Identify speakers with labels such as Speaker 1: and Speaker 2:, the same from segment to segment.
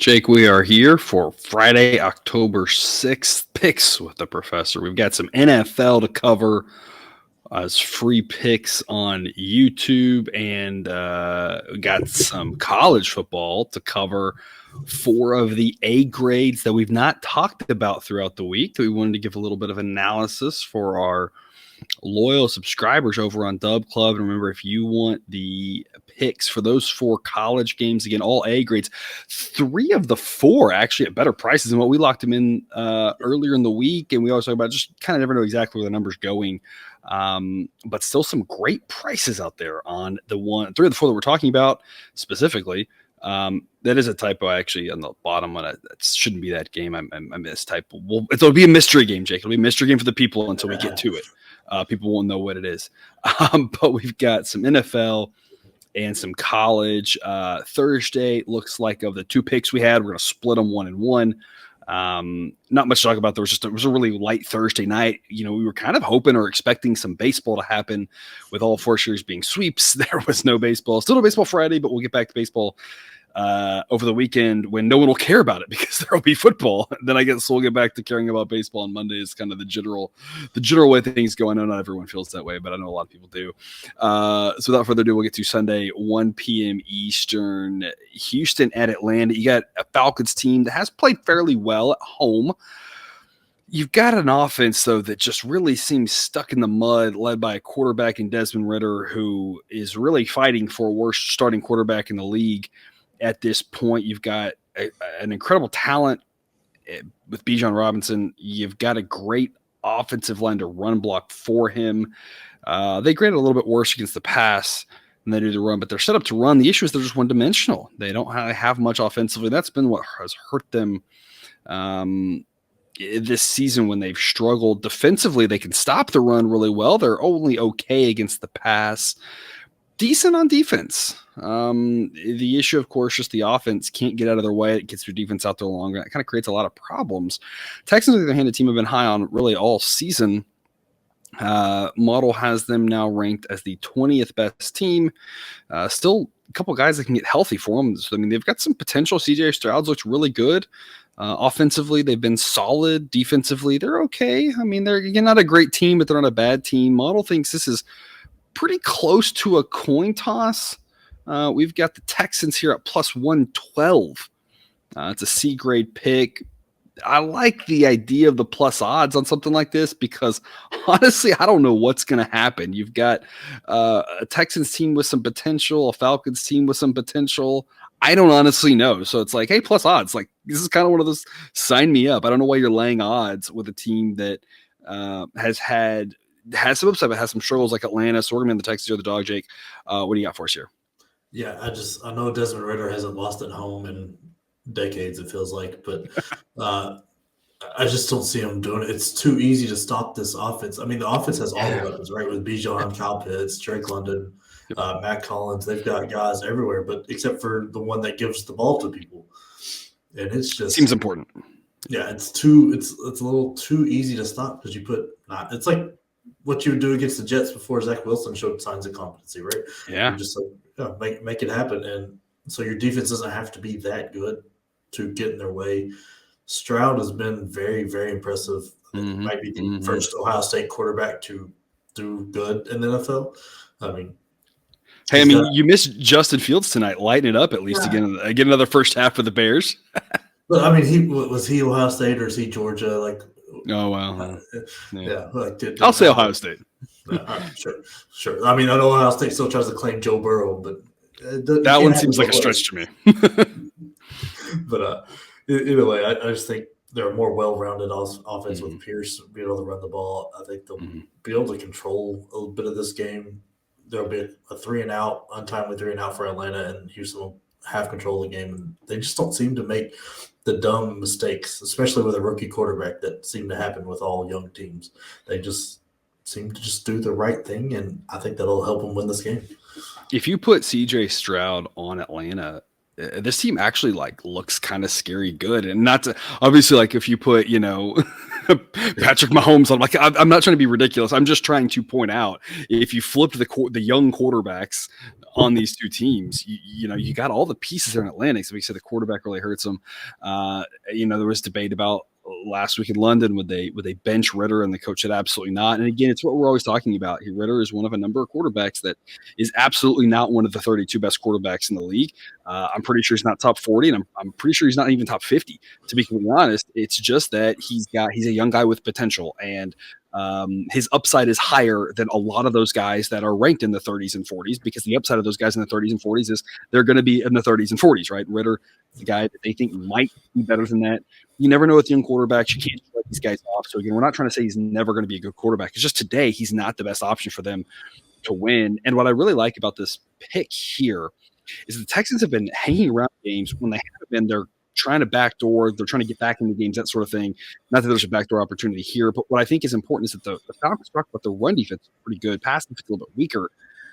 Speaker 1: Jake, we are here for Friday, October 6th, Picks with the Professor. We've got some NFL to cover as free picks on YouTube, and we got some college football to cover. 4 of the A grades that we've not talked about throughout the week that we wanted to give a little bit of analysis for our loyal subscribers over on Dub Club. And remember, if you want the picks for those 4 college games, again, all A grades, 3 of the 4 actually at better prices than what we locked them in earlier in the week. And we always talk about just kind of never know exactly where the number's going. But still some great prices out there on the 3 of the 4 that we're talking about specifically. That is a typo actually on the bottom one. It shouldn't be that game. I missed typo. Well, it'll be a mystery game, Jake. It'll be a mystery game for the people until we get to it. People won't know what it is. But we've got some NFL and some college. Thursday looks like of the 2 picks we had, we're going to split them 1 and 1. Not much to talk about. It was a really light Thursday night. You know, we were kind of hoping or expecting some baseball to happen with all 4 series being sweeps. There was no baseball. Still no baseball Friday, but we'll get back to baseball over the weekend when no one will care about it because there will be football. Then I guess we'll get back to caring about baseball on Monday. Is kind of the general way things go. I know not everyone feels that way, but I know a lot of people do. So without further ado, we'll get to Sunday, 1 p.m. Eastern, Houston at Atlanta. You got a Falcons team that has played fairly well at home. You've got an offense, though, that just really seems stuck in the mud, led by a quarterback in Desmond Ridder, who is really fighting for a worst starting quarterback in the league. At this point, you've got an incredible talent with Bijan Robinson. You've got a great offensive line to run block for him. They graded a little bit worse against the pass than they do the run, but they're set up to run. The issue is they're just one-dimensional. They don't have much offensively. That's been what has hurt them this season when they've struggled. Defensively, they can stop the run really well. They're only okay against the pass. Decent on defense. The issue, of course, just the offense can't get out of their way. It gets their defense out there longer. That kind of creates a lot of problems. Texans, on the other hand, the team have been high on really all season. Model has them now ranked as the 20th best team. Still a couple guys that can get healthy for them. So, I mean, they've got some potential. CJ Stroud's looked really good. Offensively, they've been solid. Defensively, they're okay. I mean, they're not a great team, but they're not a bad team. Model thinks this is pretty close to a coin toss. We've got the Texans here at plus 112. It's a C grade pick. I like the idea of the plus odds on something like this because honestly, I don't know what's going to happen. You've got a Texans team with some potential, a Falcons team with some potential. I don't honestly know. So it's like, hey, plus odds. Like, this is kind of one of those sign me up. I don't know why you're laying odds with a team that has some upside, but has some struggles like Atlanta. So we're going to be on the Texans or the dog, Jake. What do you got for us here?
Speaker 2: Yeah, I know Desmond Ridder hasn't lost at home in decades, it feels like, but I just don't see him doing it. It's too easy to stop this offense. I mean, the offense has all the weapons, right? With Bijan, Kyle Pitts, Drake London, Matt Collins. They've got guys everywhere, but except for the one that gives the ball to people. And it's just
Speaker 1: seems important.
Speaker 2: Yeah, it's a little too easy to stop because it's like what you would do against the Jets before Zach Wilson showed signs of competency, right?
Speaker 1: Yeah.
Speaker 2: You're just like, make it happen. And so your defense doesn't have to be that good to get in their way. Stroud has been very, very impressive. Mm-hmm. Might be the first Ohio State quarterback to do good in the NFL. I mean,
Speaker 1: you missed Justin Fields tonight, lighting it up at least again another first half for the Bears.
Speaker 2: But I mean, was he Ohio State or is he Georgia? Like,
Speaker 1: oh wow,
Speaker 2: I'll
Speaker 1: say Ohio State.
Speaker 2: Sure. I mean, I know Ohio State still tries to claim Joe Burrow, but
Speaker 1: that one seems like a stretch to me.
Speaker 2: But either way, I just think they're a more well-rounded offense with Pierce being able to run the ball. I think they'll be able to control a little bit of this game. There'll be a 3-and-out, untimely 3-and-out for Atlanta, and Houston will have control of the game. And they just don't seem to make the dumb mistakes, especially with a rookie quarterback that seem to happen with all young teams. They just seem to just do the right thing, and I think that'll help them win this game.
Speaker 1: If you put CJ Stroud on Atlanta, this team actually looks kind of scary good. And not to obviously if you put, Patrick Mahomes on, I'm not trying to be ridiculous. I'm just trying to point out if you flipped the young quarterbacks on these two teams. You got all the pieces there in Atlanta. So we said the quarterback really hurts them. There was debate about last week in London, would they bench Ritter, and the coach said absolutely not. And again, it's what we're always talking about. Ritter is one of a number of quarterbacks that is absolutely not one of the 32 best quarterbacks in the league. I'm pretty sure he's not top 40, and I'm pretty sure he's not even top 50. To be completely honest, it's just that he's a young guy with potential, and his upside is higher than a lot of those guys that are ranked in the 30s and 40s, because the upside of those guys in the 30s and 40s is they're going to be in the 30s and 40s, right? Ritter is the guy that they think might be better than that. You never know with young quarterbacks. You can't let these guys off. So again, we're not trying to say he's never going to be a good quarterback. It's just today he's not the best option for them to win. And what I really like about this pick here is the Texans have been hanging around games when they haven't been. They're trying to backdoor. They're trying to get back into games, that sort of thing. Not that there's a backdoor opportunity here, but what I think is important is that the Falcons talk about the run defense is pretty good. Pass defense is a little bit weaker.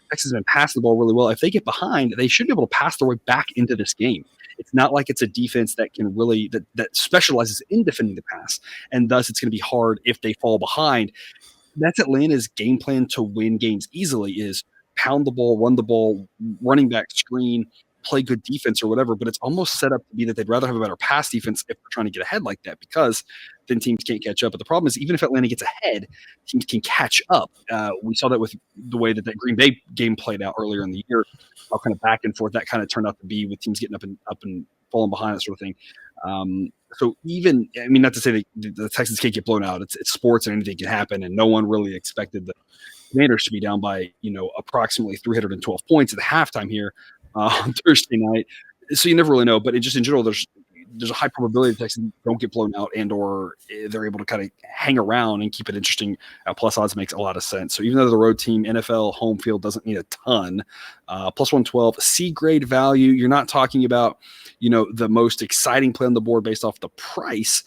Speaker 1: Texas has been passing the ball really well. If they get behind, they should be able to pass their way back into this game. It's not like it's a defense that can really that specializes in defending the pass, and thus it's going to be hard if they fall behind. That's Atlanta's game plan to win games easily: is pound the ball, run the ball, running back screen, play good defense or whatever. But it's almost set up to be that they'd rather have a better pass defense if they're trying to get ahead like that, because then teams can't catch up. But the problem is, even if Atlanta gets ahead, teams can catch up. We saw that with the way that Green Bay game played out earlier in the year, how kind of back and forth that kind of turned out to be, with teams getting up and falling behind, that sort of thing. So even, not to say that the Texans can't get blown out. It's sports and anything can happen, and no one really expected the Commanders to be down by approximately 312 points at halftime here on Thursday night. So you never really know, but in general, there's a high probability the Texans don't get blown out, and or they're able to kind of hang around and keep it interesting. Plus odds makes a lot of sense. So even though the road team, NFL home field doesn't need a ton, plus 112, C grade value. You're not talking about the most exciting play on the board based off the price.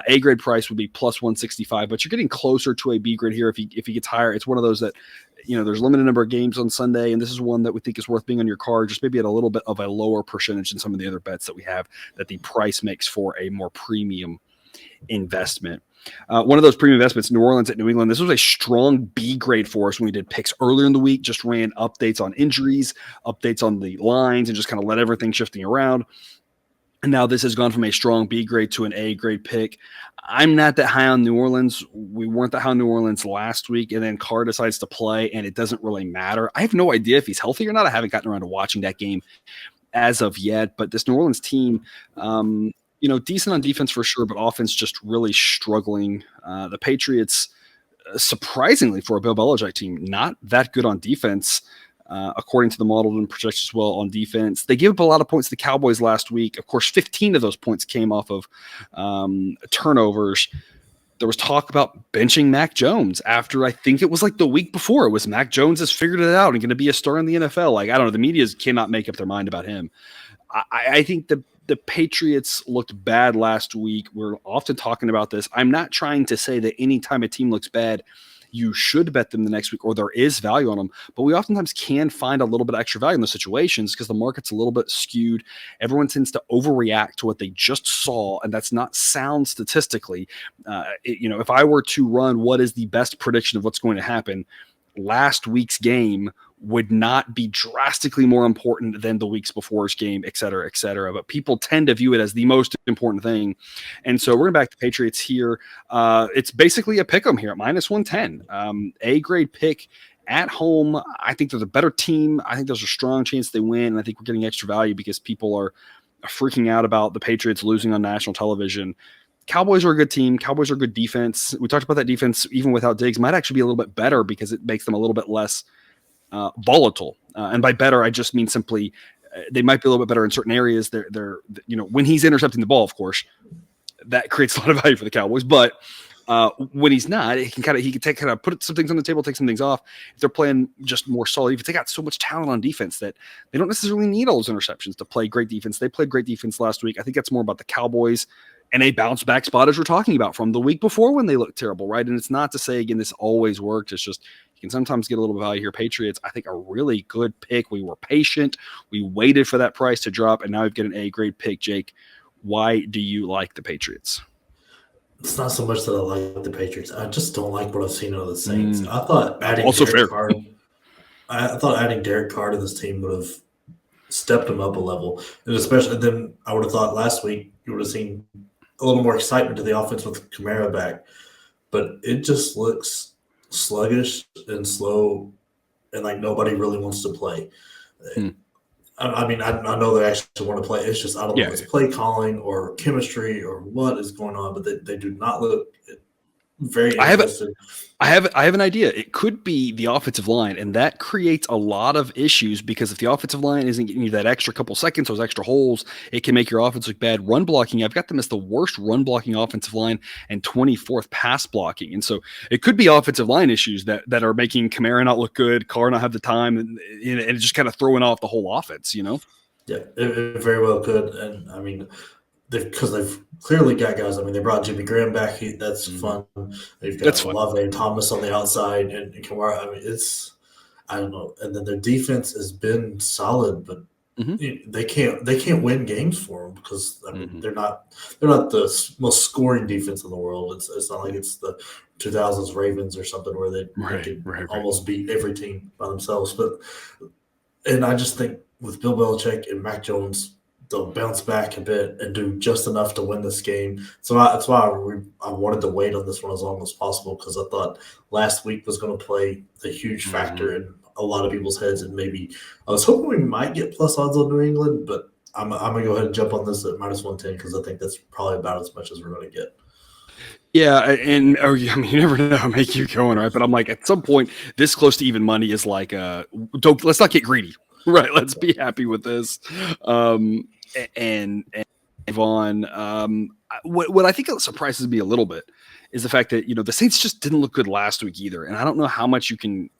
Speaker 1: A grade price would be plus 165, but you're getting closer to a B grade here if he gets higher. It's one of those that there's a limited number of games on Sunday, and this is one that we think is worth being on your card, just maybe at a little bit of a lower percentage than some of the other bets that we have, that the price makes for a more premium investment. One of those premium investments, New Orleans at New England. This was a strong B grade for us when we did picks earlier in the week. Just ran updates on injuries, updates on the lines, and just kind of let everything shifting around. And now this has gone from a strong B grade to an A grade pick. I'm not that high on New Orleans. We weren't that high on New Orleans last week, and then Carr decides to play, and it doesn't really matter. I have no idea if he's healthy or not. I haven't gotten around to watching that game as of yet, but this New Orleans team, decent on defense for sure, but offense just really struggling. The Patriots, surprisingly for a Bill Belichick team, not that good on defense. According to the model and projections as well on defense. They gave up a lot of points to the Cowboys last week. Of course, 15 of those points came off of turnovers. There was talk about benching Mac Jones after, I think it was like the week before. It was Mac Jones has figured it out and going to be a star in the NFL. Like, I don't know. The media cannot make up their mind about him. I think the Patriots looked bad last week. We're often talking about this. I'm not trying to say that anytime a team looks bad, you should bet them the next week or there is value on them. But we oftentimes can find a little bit of extra value in those situations because the market's a little bit skewed. Everyone tends to overreact to what they just saw, and that's not sound statistically. If I were to run what is the best prediction of what's going to happen, last week's game would not be drastically more important than the weeks before's game, et cetera, et cetera. But people tend to view it as the most important thing. And so we're going to back the Patriots here. It's basically a pick 'em here at minus 110. A grade pick at home. I think there's a better team. I think there's a strong chance they win. And I think we're getting extra value because people are freaking out about the Patriots losing on national television. Cowboys are a good team. Cowboys are a good defense. We talked about that defense, even without Diggs, might actually be a little bit better because it makes them a little bit less volatile. And by better, I just mean simply they might be a little bit better in certain areas. They're when he's intercepting the ball, of course, that creates a lot of value for the Cowboys. But when he's not, he can put some things on the table, take some things off. If they're playing just more solid, if they got so much talent on defense that they don't necessarily need all those interceptions to play great defense. They played great defense last week. I think that's more about the Cowboys and a bounce back spot as we're talking about from the week before when they looked terrible, right? And it's not to say, again, this always works. It's just you can sometimes get a little bit of value here. Patriots, I think, a really good pick. We were patient. We waited for that price to drop, and now we've got an A-grade pick. Jake, why do you like the Patriots?
Speaker 2: It's not so much that I like the Patriots. I just don't like what I've seen of the Saints. I thought
Speaker 1: also fair.
Speaker 2: I thought adding Derek Carr to this team would have stepped him up a level, and especially then I would have thought last week you would have seen a little more excitement to the offense with Kamara back, but it just looks sluggish and slow, and like nobody really wants to play.
Speaker 1: Hmm.
Speaker 2: I mean, I know they actually want to play. It's just I don't know
Speaker 1: Yeah.
Speaker 2: if it's play calling or chemistry or what is going on, but they do not look very interested.
Speaker 1: I have an idea. It could be the offensive line, and that creates a lot of issues because if the offensive line isn't getting you that extra couple seconds, those extra holes, it can make your offense look bad. Run blocking, I've got them as the worst run blocking offensive line and 24th pass blocking. And so it could be offensive line issues that are making Kamara not look good, Carr not have the time, and just kind of throwing off the whole offense,
Speaker 2: Yeah, it very well could. And I mean, because they've clearly got guys. I mean, they brought Jimmy Graham back. That's fun. They've got
Speaker 1: That's fun.
Speaker 2: Olave and Thomas on the outside, and Kamara. I mean, I don't know. And then their defense has been solid, but they can't win games for them because I mean they're not the most scoring defense in the world. It's not like it's the 2000s Ravens or something where they could almost beat every team by themselves. And I just think with Bill Belichick and Mac Jones, they'll bounce back a bit and do just enough to win this game. So that's why I wanted to wait on this one as long as possible because I thought last week was going to play a huge factor in a lot of people's heads. And maybe I was hoping we might get plus odds on New England, but I'm going to go ahead and jump on this at minus 110 because I think that's probably about as much as we're going to get.
Speaker 1: Yeah, and I mean, you never know, make you going, right? But I'm like, at some point, this close to even money is like, let's not get greedy, right? Let's be happy with this, and move on. What I think surprises me a little bit is the fact that the Saints just didn't look good last week either, and I don't know how much you can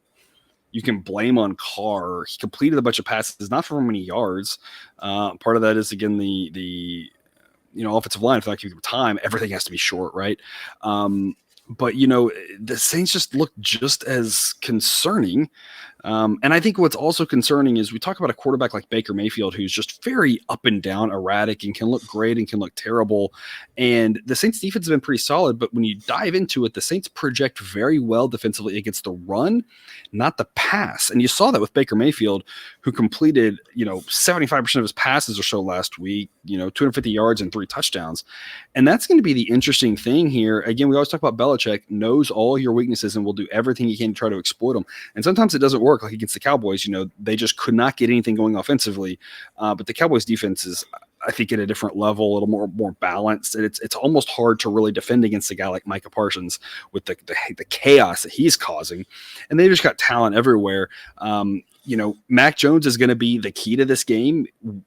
Speaker 1: blame on Carr. He completed a bunch of passes, not for many yards. Part of that is again the offensive line, if I give time, everything has to be short, right? But the Saints just look just as concerning. And I think what's also concerning is we talk about a quarterback like Baker Mayfield, who's just very up and down, erratic, and can look great and can look terrible. And the Saints defense has been pretty solid, but when you dive into it, the Saints project very well defensively against the run, not the pass. And you saw that with Baker Mayfield, who completed, 75% of his passes or so last week, 250 yards and 3 touchdowns. And that's going to be the interesting thing here. Again, we always talk about Belichick knows all your weaknesses and will do everything he can to try to exploit them. And sometimes it doesn't work, like against the Cowboys. They just could not get anything going offensively. But the Cowboys defense is, I think, at a different level, a little more balanced. And it's almost hard to really defend against a guy like Micah Parsons with the chaos that he's causing. And they just got talent everywhere. Mac Jones is going to be the key to this game.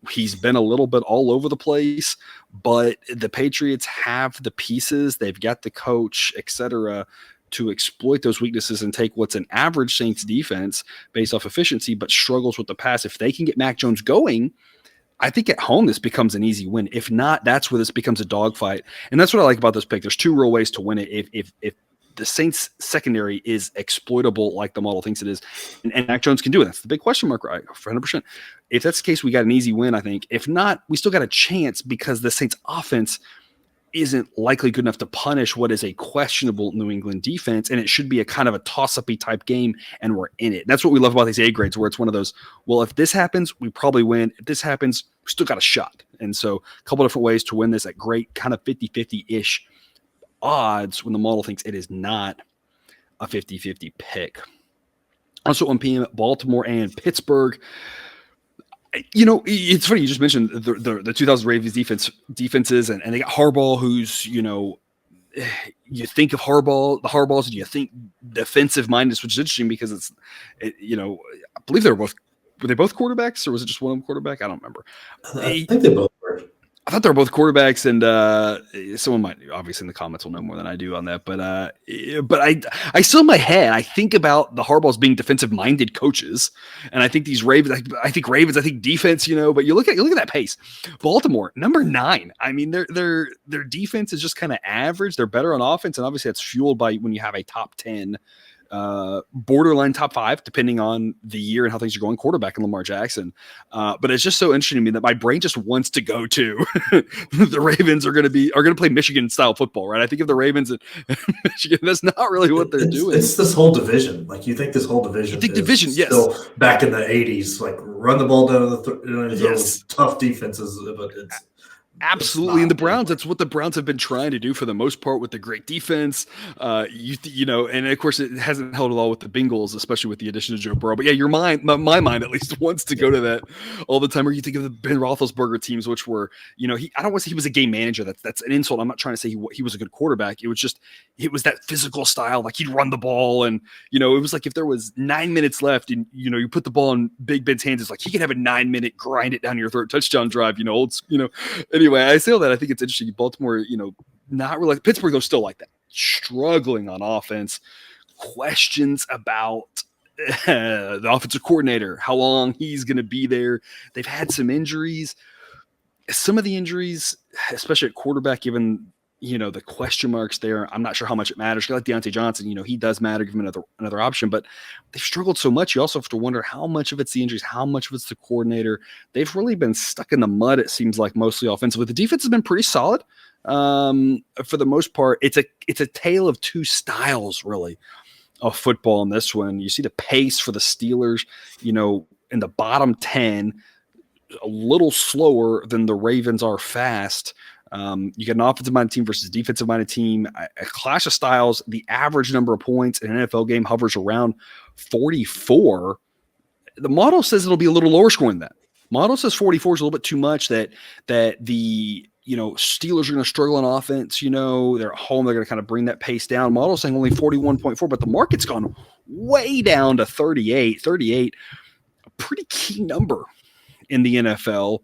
Speaker 1: He's been a little bit all over the place, but the Patriots have the pieces. They've got the coach, etc., to exploit those weaknesses and take what's an average Saints defense based off efficiency, but struggles with the pass. If they can get Mac Jones going, I think at home this becomes an easy win. If not, that's where this becomes a dogfight. And that's what I like about this pick. There's 2 real ways to win it. If the Saints secondary is exploitable like the model thinks it is, and Mac Jones can do it. That's the big question mark, right? For 100%. If that's the case, we got an easy win, I think. If not, we still got a chance because the Saints offense isn't likely good enough to punish what is a questionable New England defense, and it should be a kind of a toss-up-y type game, and we're in it. That's what we love about these A grades, where it's one of those, well, if this happens, we probably win. If this happens, we still got a shot. And so a couple different ways to win this at great kind of 50-50-ish odds when the model thinks it is not a 50-50 pick. Also 1 p.m. at Baltimore and Pittsburgh. It's funny you just mentioned the 2000 Ravens defenses, and they got Harbaugh, who's you think of Harbaugh, the Harbaughs, and you think defensive minded, which is interesting because I believe were they both quarterbacks, or was it just one of them quarterback? I don't remember.
Speaker 2: I think they both were.
Speaker 1: I thought they were both quarterbacks, and someone might obviously in the comments will know more than I do on that. But I still in my head I think about the Harbaughs being defensive-minded coaches, and I think these Ravens. I think defense. But you look at that pace. Baltimore number 9. I mean their defense is just kind of average. They're better on offense, and obviously that's fueled by when you have a top 10 borderline top 5, depending on the year and how things are going, quarterback in Lamar Jackson. But it's just so interesting to me that my brain just wants to go to the Ravens are going to play Michigan style football, right? I think of the Ravens and Michigan, that's not really what they're doing.
Speaker 2: It's this whole division. Like, you think this whole division is still back in the 80s, like run the ball down the tough defenses, but it's
Speaker 1: absolutely. And the Browns, that's what the Browns have been trying to do for the most part with the great defense. And of course it hasn't held at all with the Bengals, especially with the addition of Joe Burrow. But yeah, my mind at least wants to go to that all the time. Or you think of the Ben Roethlisberger teams, which were, I don't want to say he was a game manager. That's an insult. I'm not trying to say he was a good quarterback. It was that physical style. Like, he'd run the ball, and it was like if there was 9 minutes left and you put the ball in Big Ben's hands, it's like he could have a 9-minute grind it down your throat touchdown drive. Anyway, I say all that. I think it's interesting. Baltimore, not really. Pittsburgh, though, still like that, struggling on offense. Questions about the offensive coordinator, how long he's going to be there. They've had some injuries. Some of the injuries, especially at quarterback, given the question marks there, I'm not sure how much it matters. Like Deontay Johnson, he does matter, give him another option, but they've struggled so much. You also have to wonder how much of it's the injuries, how much of it's the coordinator. They've really been stuck in the mud, it seems like, mostly offensively. The defense has been pretty solid for the most part. It's a tale of two styles, really, of football in this one. You see the pace for the Steelers, in the bottom 10, a little slower than the Ravens are fast. You get an offensive-minded team versus a defensive-minded team, a clash of styles. The average number of points in an NFL game hovers around 44. The model says it'll be a little lower scoring than that. Model says 44 is a little bit too much, that the Steelers are going to struggle on offense. They're at home. They're going to kind of bring that pace down. Model saying only 41.4, but the market's gone way down to 38. 38, a pretty key number in the NFL.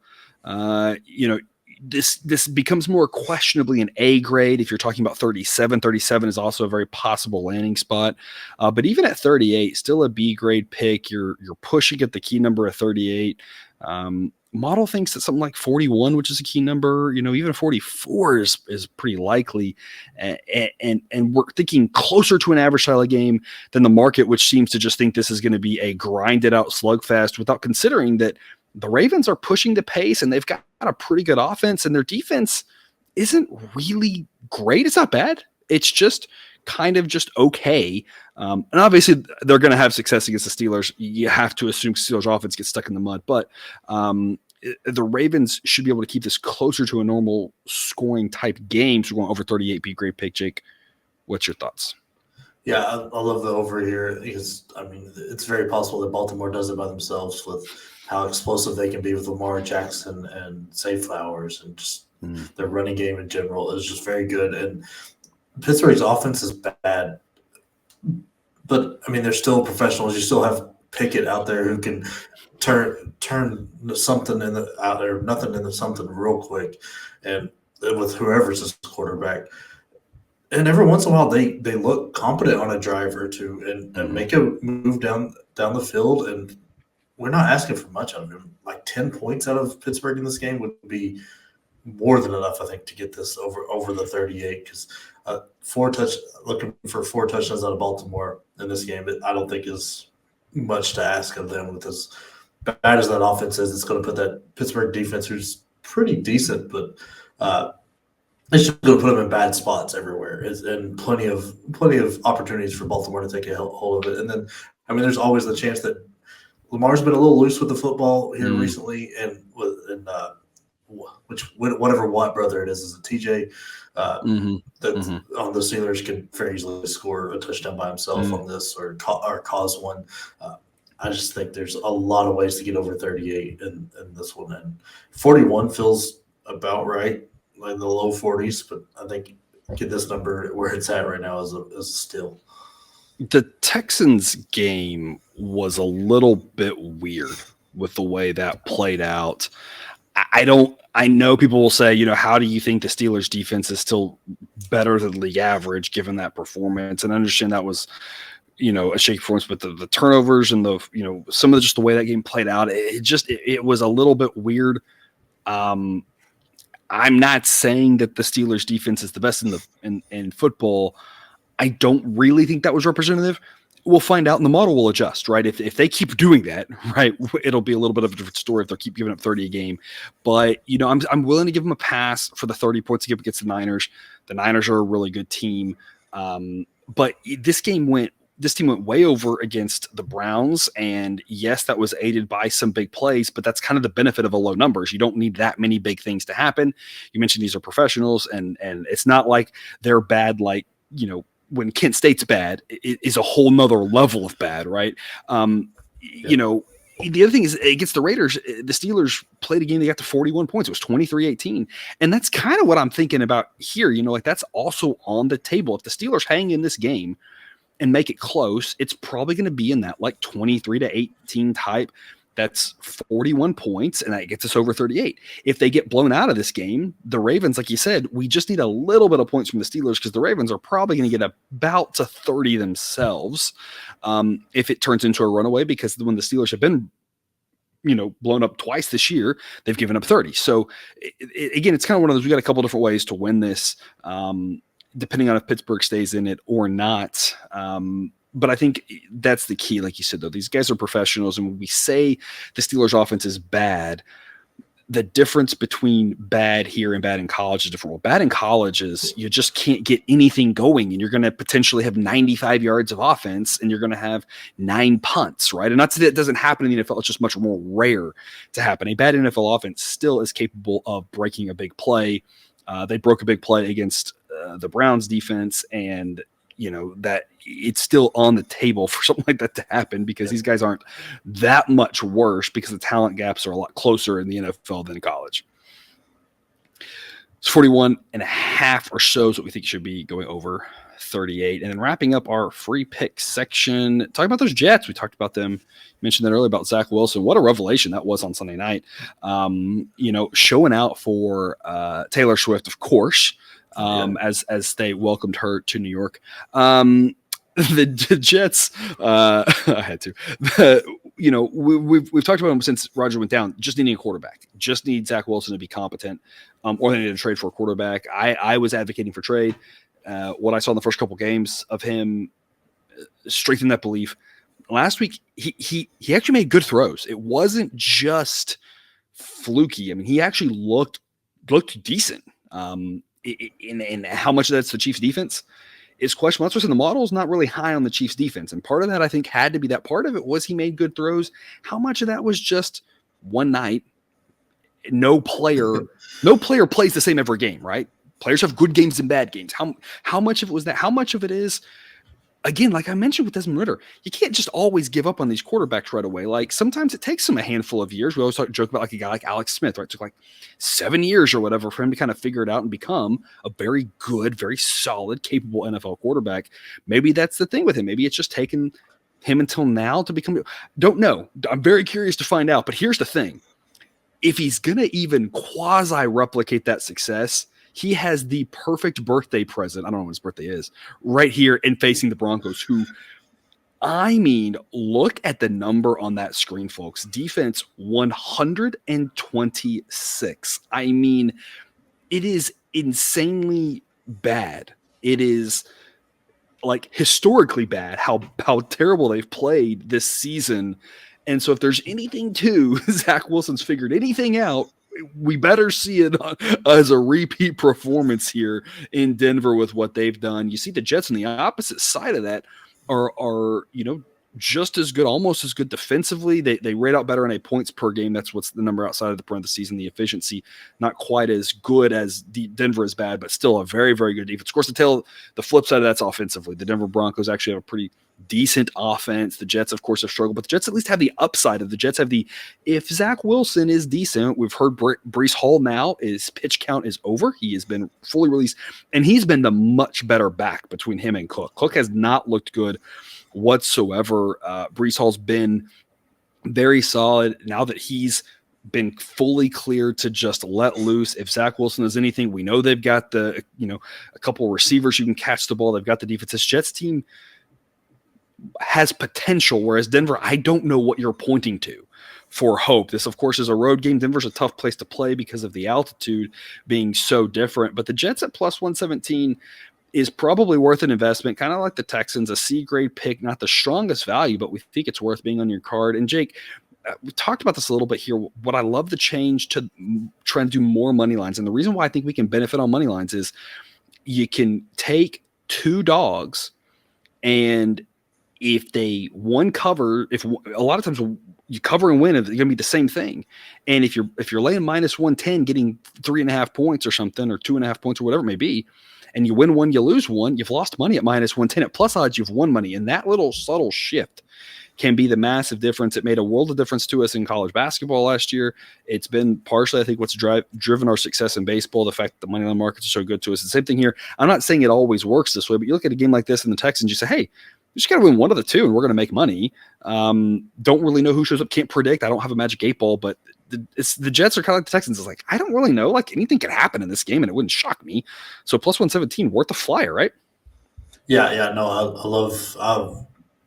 Speaker 1: This becomes more questionably an A grade if you're talking about 37. 37 is also a very possible landing spot. But even at 38, still a B grade pick. You're pushing at the key number of 38. Model thinks that something like 41, which is a key number, even 44 is pretty likely. And we're thinking closer to an average style of game than the market, which seems to just think this is going to be a grinded out slugfest, without considering that the Ravens are pushing the pace and they've got a pretty good offense, and their defense isn't really great. It's not bad. It's just kind of just okay. And obviously they're going to have success against the Steelers. You have to assume Steelers offense gets stuck in the mud, but the Ravens should be able to keep this closer to a normal scoring type game. So we're going over 38. B grade pick. Jake, what's your thoughts?
Speaker 2: Yeah, I love the over here, because it's very possible that Baltimore does it by themselves with how explosive they can be with Lamar Jackson and Zay Flowers, and just their running game in general is just very good. And Pittsburgh's offense is bad, but they're still professionals. You still have Pickett out there who can turn something out there, nothing into something real quick, and with whoever's his quarterback. And every once in a while, they look competent on a drive or two and make a move down the field. And we're not asking for much out of him. Like 10 points out of Pittsburgh in this game would be more than enough, I think, to get this over the 38. Because looking for 4 touchdowns out of Baltimore in this game, I don't think is much to ask of them. With as bad as that offense is, it's going to put that Pittsburgh defense, who's pretty decent, but it's just going to put them in bad spots everywhere, and plenty of opportunities for Baltimore to take a hold of it. And then, there's always the chance that Lamar's been a little loose with the football here recently, and whatever Watt brother it is a TJ on the Steelers could very easily score a touchdown by himself on this, or cause one. I just think there's a lot of ways to get over 38 in this one, and 41 feels about right, in the low 40s, but I think get this number where it's at right now is a steal.
Speaker 1: The Texans game was a little bit weird with the way that played out. I know people will say, how do you think the Steelers defense is still better than league average given that performance? And I understand that was, a shaky performance, but the turnovers and some of just the way that game played out, it was a little bit weird. I'm not saying that the Steelers defense is the best in football. I don't really think that was representative. We'll find out, and the model will adjust, right? If they keep doing that, right, it'll be a little bit of a different story if they keep giving up 30 a game. But I'm willing to give them a pass for the 30 points to give against the Niners. The Niners are a really good team, but this team went way over against the Browns, and yes, that was aided by some big plays, but that's kind of the benefit of a low numbers. You don't need that many big things to happen. You mentioned these are professionals, and it's not like they're bad, like when Kent State's bad, it is a whole nother level of bad, right? The other thing is against the Raiders, the Steelers played a game, they got to 41 points. It was 23-18. And that's kind of what I'm thinking about here. That's also on the table. If the Steelers hang in this game and make it close, it's probably going to be in that like 23-18 type. That's 41 points, and that gets us over 38. If they get blown out of this game, the Ravens, like you said, we just need a little bit of points from the Steelers because the Ravens are probably going to get about to 30 themselves if it turns into a runaway, because when the Steelers have been blown up twice this year, they've given up 30. So again, it's kind of one of those, we got a couple different ways to win this, depending on if Pittsburgh stays in it or not. But I think that's the key. Like you said, though, these guys are professionals. And when we say the Steelers offense is bad, the difference between bad here and bad in college is different. Well, bad in college is you just can't get anything going, and you're going to potentially have 95 yards of offense, and you're going to have 9 punts, right? And not that it doesn't happen in the NFL. It's just much more rare to happen. A bad NFL offense still is capable of breaking a big play. They broke a big play against the Browns defense, and that it's still on the table for something like that to happen, because these guys aren't that much worse, because the talent gaps are a lot closer in the NFL than college. It's 41.5 or so is what we think should be, going over 38. And then wrapping up our free pick section, talking about those Jets. We talked about them. You mentioned that earlier about Zach Wilson. What a revelation that was on Sunday night. Showing out for Taylor Swift, of course. As they welcomed her to New York. The Jets, I had to, we've talked about them since Roger went down, just needing a quarterback, just need Zach Wilson to be competent, or they need to trade for a quarterback. I was advocating for trade. What I saw in the first couple games of him strengthened that belief. Last week, he actually made good throws. It wasn't just fluky. I mean, he actually looked decent. In how much of that's the Chiefs defense is questionable. That's what's in the model is not really high on the Chiefs defense. And part of that, I think, had to be that part of it was he made good throws. How much of that was just one night? No player plays the same every game, right? Players have good games and bad games. How much of it was that? How much of it is, again, like I mentioned with Desmond Ridder, you can't just always give up on these quarterbacks right away. Like sometimes it takes them a handful of years. We always joke about like a guy like Alex Smith, right? It took like 7 years or whatever for him to kind of figure it out and become a very good, very solid, capable NFL quarterback. Maybe that's the thing with him. Maybe it's just taken him until now to become. Don't know. I'm very curious to find out. But here's the thing. If he's going to even quasi-replicate that success, he has the perfect birthday present. I don't know when his birthday is, right here in facing the Broncos, who, I mean, look at the number on that screen, folks. Defense 126. I mean, it is insanely bad. It is like historically bad how terrible they've played this season. And so if there's anything to Zach Wilson's figured anything out, we better see it as a repeat performance here in Denver with what they've done. You see the Jets on the opposite side of that are just as good, almost as good defensively. They rate out better in a points per game. That's what's the number outside of the parentheses, and the efficiency not quite as good as Denver is bad, but still a very, very good defense. Of course, the flip side of that's offensively. The Denver Broncos actually have a pretty decent offense. The Jets, of course, have struggled, but the Jets at least have the upside of the Jets have the, if Zach Wilson is decent, we've heard Breece Hall now, his pitch count is over. He has been fully released, and he's been the much better back between him and Cook. Cook has not looked good whatsoever. Breece Hall's been very solid now that he's been fully cleared to just let loose. If Zach Wilson is anything, we know they've got a couple of receivers who can catch the ball. They've got the defense. This Jets team has potential, whereas Denver, I don't know what you're pointing to for hope. This, of course, is a road game. Denver's a tough place to play because of the altitude being so different. But the Jets at plus 117, is probably worth an investment, kind of like the Texans, a C grade pick, not the strongest value, but we think it's worth being on your card. And Jake, we talked about this a little bit here. What I love the change to try and do more money lines. And the reason why I think we can benefit on money lines is you can take two dogs, and if they one cover, if a lot of times you cover and win, it's going to be the same thing. And if you're laying minus 110, getting 3.5 points or something, or 2.5 points or whatever it may be, and you win one, you lose one, you've lost money at minus 110. At plus odds, you've won money. And that little subtle shift can be the massive difference. It made a world of difference to us in college basketball last year. It's been partially, I think, what's driven our success in baseball, the fact that the money line markets are so good to us. The same thing here. I'm not saying it always works this way, but you look at a game like this in the Texans, you say, hey, you just got to win one of the two, and we're going to make money. Don't really know who shows up. Can't predict. I don't have a magic 8 ball, but the Jets are kind of like the Texans. It's like, I don't really know. Like, anything could happen in this game, and it wouldn't shock me. So plus 117, worth the flyer, right?
Speaker 2: Yeah. No, I've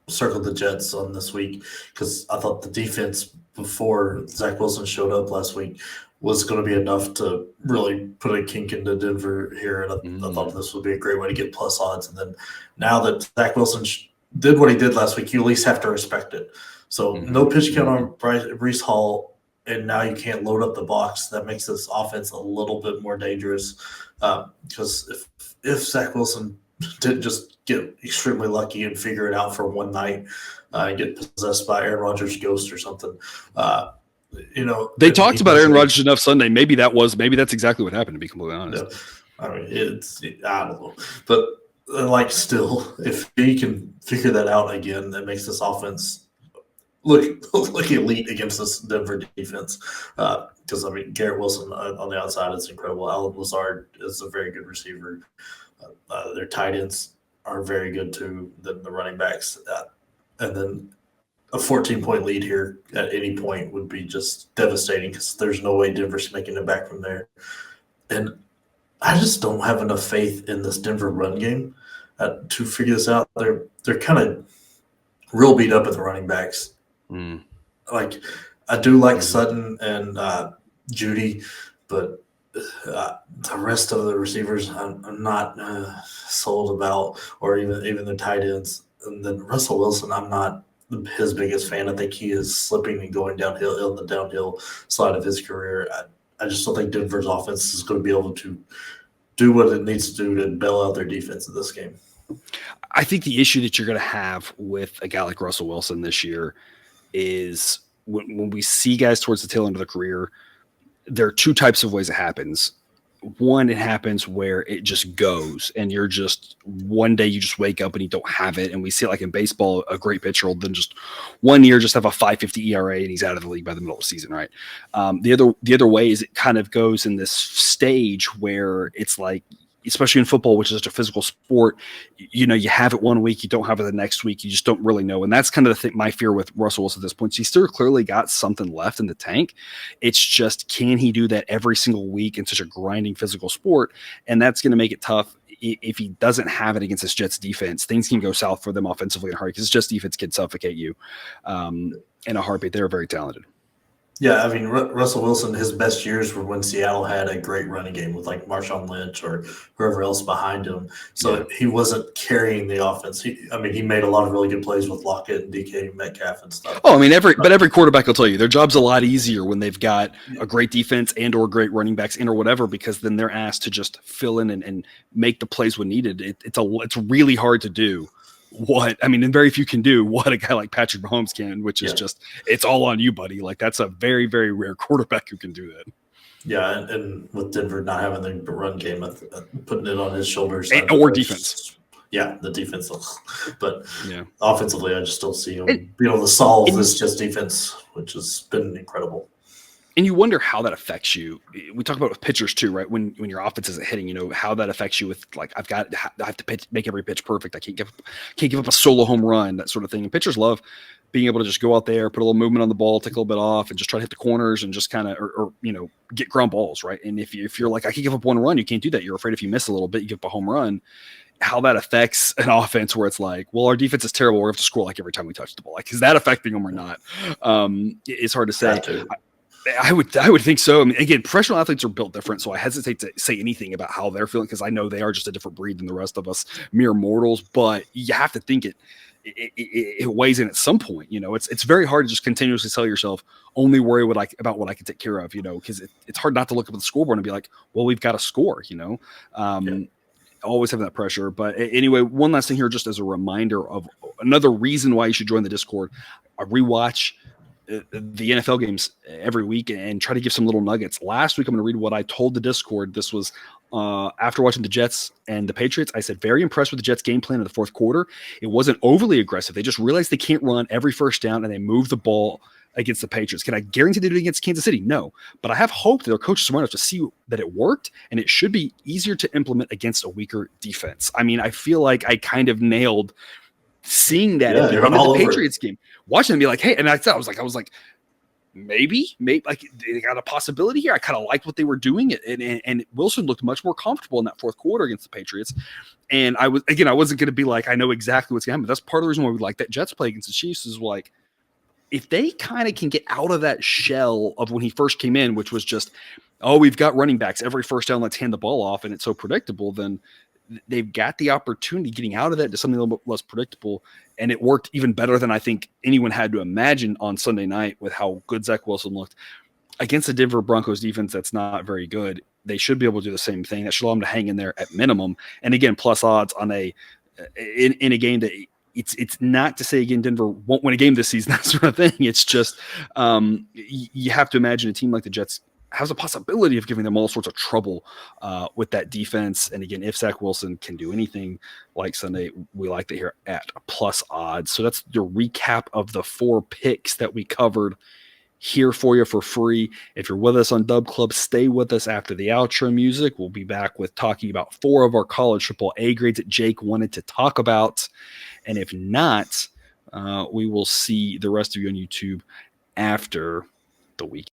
Speaker 2: circled the Jets on this week because I thought the defense before Zach Wilson showed up last week was going to be enough to really put a kink into Denver here. And I thought this would be a great way to get plus odds. And then now that Zach Wilson did what he did last week, you at least have to respect it. So no pitch count on Breece Hall, and now you can't load up the box. That makes this offense a little bit more dangerous because if Zach Wilson didn't just get extremely lucky and figure it out for one night and get possessed by Aaron Rodgers' ghost or something,
Speaker 1: they talked about Aaron Rodgers enough Sunday. Maybe that's exactly what happened, to be completely honest.
Speaker 2: Yeah. I mean, I don't know, but still, if he can figure that out again, that makes this offense look elite against this Denver defense. Because Garrett Wilson on the outside is incredible. Allen Lazard is a very good receiver. Their tight ends are very good too. The running backs, and then a 14-point lead here at any point would be just devastating because there's no way Denver's making it back from there. And I just don't have enough faith in this Denver run game to figure this out. They're kind of real beat up at the running backs. Like, I do like Sutton and Judy, but the rest of the receivers I'm not sold about, or even the tight ends. And then Russell Wilson, I'm not his biggest fan. I think he is slipping and going downhill on the downhill side of his career. I just don't think Denver's offense is going to be able to do what it needs to do to bail out their defense in this game.
Speaker 1: I think the issue that you're going to have with a guy like Russell Wilson this year is when we see guys towards the tail end of their career, there are two types of ways it happens. One, it happens where it just goes, and you're just one day you just wake up and you don't have it. And we see it like in baseball, a great pitcher will then just 1 year just have a 5.50 ERA and he's out of the league by the middle of the season, right? The other way is it kind of goes in this stage where it's like, especially in football, which is such a physical sport, you have it 1 week, you don't have it the next week, you just don't really know. And that's kind of the thing, my fear with Russell Wilson at this point. He's still clearly got something left in the tank. It's just, can he do that every single week in such a grinding physical sport? And that's going to make it tough. If he doesn't have it against this Jets defense, things can go south for them offensively in a hurry, because this Jets defense can suffocate you in a heartbeat. They're very talented.
Speaker 2: Yeah, Russell Wilson, his best years were when Seattle had a great running game with like Marshawn Lynch or whoever else behind him. So he wasn't carrying the offense. He made a lot of really good plays with Lockett and DK Metcalf and stuff.
Speaker 1: Oh, every quarterback will tell you their job's a lot easier when they've got a great defense and or great running backs and or whatever, because then they're asked to just fill in and make the plays when needed. It's really hard to do and very few can do what a guy like Patrick Mahomes can, which is just, it's all on you, buddy. Like, that's a very, very rare quarterback who can do that.
Speaker 2: Yeah, and with Denver not having the run game, putting it on his shoulders.
Speaker 1: Or defense.
Speaker 2: Yeah, the defense. But offensively, I just don't see him being able to solve this just defense, which has been incredible.
Speaker 1: And you wonder how that affects you. We talk about with pitchers too, right? When your offense isn't hitting, how that affects you with, like, I have to make every pitch perfect. I can't give up a solo home run, that sort of thing. And pitchers love being able to just go out there, put a little movement on the ball, take a little bit off, and just try to hit the corners and just kind of, or get ground balls, right? And if you're like, I can give up one run, you can't do that. You're afraid if you miss a little bit, you give up a home run. How that affects an offense where it's like, well, our defense is terrible, we have to score like every time we touch the ball. Like, is that affecting them or not? It's hard to say. I would think so. I mean, again, professional athletes are built different, so I hesitate to say anything about how they're feeling because I know they are just a different breed than the rest of us, mere mortals. But you have to think it weighs in at some point. It's very hard to just continuously tell yourself only worry about what I can take care of. Because it's hard not to look up at the scoreboard and be like, well, we've got to score. Always having that pressure. But anyway, one last thing here, just as a reminder of another reason why you should join the Discord. I rewatch the NFL games every week and try to give some little nuggets. Last week, I'm going to read what I told the Discord. This was after watching the Jets and the Patriots. I said, very impressed with the Jets game plan in the fourth quarter. It wasn't overly aggressive. They just realized they can't run every first down and they move the ball against the Patriots. Can I guarantee they do it against Kansas City? No, but I have hope that their coach is smart enough to see that it worked, and it should be easier to implement against a weaker defense. I mean, I feel like I kind of nailed seeing that at the end of the Patriots game, watching them be like, hey, and I was like, maybe like they got a possibility here. I kind of liked what they were doing, and Wilson looked much more comfortable in that fourth quarter against the Patriots. And I wasn't going to be like, I know exactly what's going to happen. But that's part of the reason why we like that Jets play against the Chiefs is like, if they kind of can get out of that shell of when he first came in, which was just, oh, we've got running backs every first down, let's hand the ball off, and it's so predictable, then they've got the opportunity getting out of that to something a little bit less predictable. And it worked even better than I think anyone had to imagine on Sunday night with how good Zach Wilson looked against the Denver Broncos defense. That's not very good. They should be able to do the same thing. That should allow them to hang in there at minimum. And again, plus odds on in a game that it's not to say, again, Denver won't win a game this season, that sort of thing. It's just you have to imagine a team like the Jets has a possibility of giving them all sorts of trouble with that defense. And again, if Zach Wilson can do anything like Sunday, we like to hear at plus odds. So that's the recap of the 4 picks that we covered here for you for free. If you're with us on Dub Club, stay with us after the outro music. We'll be back with talking about 4 of our college football A grades that Jake wanted to talk about. And if not, we will see the rest of you on YouTube after the week.